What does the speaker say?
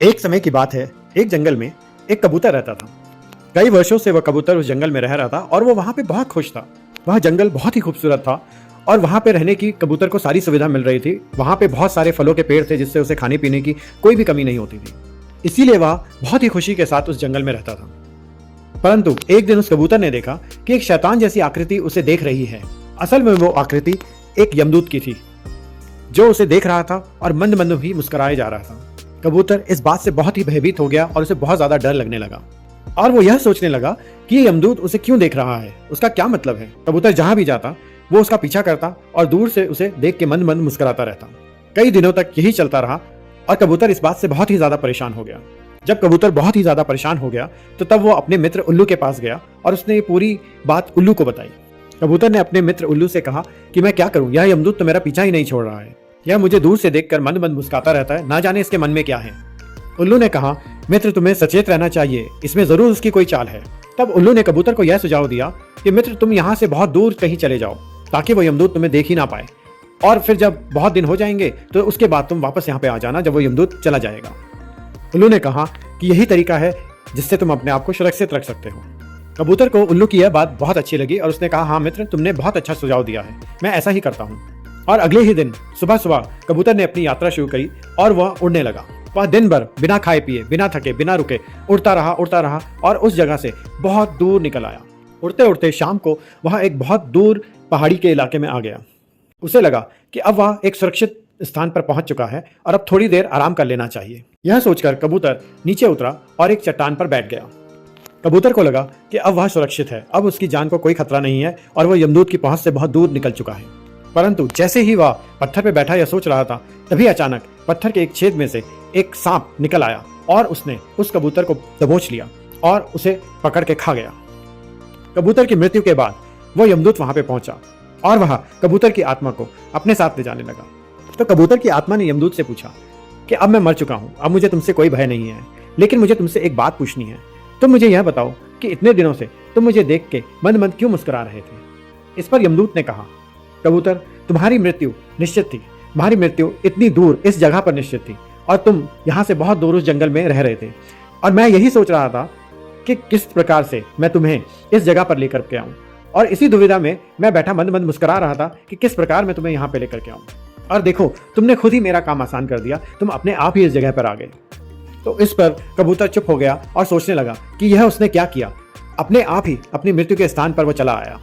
एक समय की बात है, एक जंगल में एक कबूतर रहता था। कई वर्षों से वह कबूतर उस जंगल में रह रहा था और वो वहाँ पे बहुत खुश था। वह जंगल बहुत ही खूबसूरत था और वहाँ पे रहने की कबूतर को सारी सुविधा मिल रही थी। वहाँ पे बहुत सारे फलों के पेड़ थे जिससे उसे खाने पीने की कोई भी कमी नहीं होती थी। इसीलिए वह बहुत ही खुशी के साथ उस जंगल में रहता था। परंतु एक दिन उस कबूतर ने देखा कि एक शैतान जैसी आकृति उसे देख रही है। असल में वो आकृति एक यमदूत की थी जो उसे देख रहा था और मंद मंद ही मुस्कुराए जा रहा था। कबूतर इस बात से बहुत ही भयभीत हो गया और उसे बहुत ज्यादा डर लगने लगा और वो यह सोचने लगा कि ये यमदूत उसे क्यों देख रहा है, उसका क्या मतलब है। कबूतर जहां भी जाता वो उसका पीछा करता और दूर से उसे देख के मंद मंद मुस्कुराता रहता। कई दिनों तक यही चलता रहा और कबूतर इस बात से बहुत ही ज्यादा परेशान हो गया। जब कबूतर बहुत ही ज्यादा परेशान हो गया तो तब वो अपने मित्र उल्लू के पास गया और उसने ये पूरी बात उल्लू को बताई। कबूतर ने अपने मित्र उल्लू से कहा कि मैं क्या करूं, यह यमदूत तो मेरा पीछा ही नहीं छोड़ रहा है। यह मुझे दूर से देखकर मंद मंद मुस्कुराता रहता है, ना जाने इसके मन में क्या है। उल्लू ने कहा, मित्र तुम्हें सचेत रहना चाहिए, इसमें जरूर उसकी कोई चाल है। तब उल्लू ने कबूतर को यह सुझाव दिया कि मित्र तुम यहाँ से बहुत दूर कहीं चले जाओ ताकि वो यमदूत तुम्हें देख ही ना पाए, और फिर जब बहुत दिन हो जाएंगे तो उसके बाद तुम वापस यहाँ पे आ जाना जब वो यमदूत चला जाएगा। उल्लू ने कहा कि यही तरीका है जिससे तुम अपने आप को सुरक्षित रख सकते हो। कबूतर को उल्लू की यह बात बहुत अच्छी लगी और उसने कहा, हाँ मित्र तुमने बहुत अच्छा सुझाव दिया है, मैं ऐसा ही करता हूँ। और अगले ही दिन सुबह सुबह कबूतर ने अपनी यात्रा शुरू करी और वह उड़ने लगा। वह दिन भर बिना खाए पिए, बिना थके, बिना रुके उड़ता रहा और उस जगह से बहुत दूर निकल आया। उड़ते उड़ते शाम को वह एक बहुत दूर पहाड़ी के इलाके में आ गया। उसे लगा कि अब वह एक सुरक्षित स्थान पर पहुंच चुका है और अब थोड़ी देर आराम कर लेना चाहिए। यह सोचकर कबूतर नीचे उतरा और एक चट्टान पर बैठ गया। कबूतर को लगा कि अब वह सुरक्षित है, अब उसकी जान को कोई खतरा नहीं है और वह यमदूत की पहुंच से बहुत दूर निकल चुका है। परंतु जैसे ही वह पत्थर पर बैठा यह सोच रहा था, तभी अचानक पत्थर के एक छेद में से एक सांप निकल आया और उसने उस कबूतर को दबोच लिया और उसे पकड़ के खा गया। कबूतर की मृत्यु के बाद वह यमदूत वहां पे पहुंचा और वह कबूतर की आत्मा को अपने साथ ले जाने लगा। तो कबूतर की आत्मा ने यमदूत से पूछा कि अब मैं मर चुका हूं, अब मुझे तुमसे कोई भय नहीं है, लेकिन मुझे तुमसे एक बात पूछनी है। तुम मुझे यह बताओ कि इतने दिनों से तुम मुझे देख के मंद मंद क्यों मुस्कुरा रहे थे। इस पर यमदूत ने कहा, कबूतर तुम्हारी मृत्यु निश्चित थी, तुम्हारी मृत्यु इतनी दूर इस जगह पर निश्चित थी और तुम यहाँ से बहुत दूर उस जंगल में रह रहे थे और मैं यही सोच रहा था कि किस प्रकार से मैं तुम्हें इस जगह पर लेकर के आऊं, और इसी दुविधा में मैं बैठा मंद मंद मुस्कुरा रहा था कि किस प्रकार मैं तुम्हें यहाँ पे लेकर के आऊं। और देखो तुमने खुद ही मेरा काम आसान कर दिया, तुम अपने आप ही इस जगह पर आ गए। तो इस पर कबूतर चुप हो गया और सोचने लगा कि यह उसने क्या किया। अपने आप ही अपनी मृत्यु के स्थान पर वो चला आया।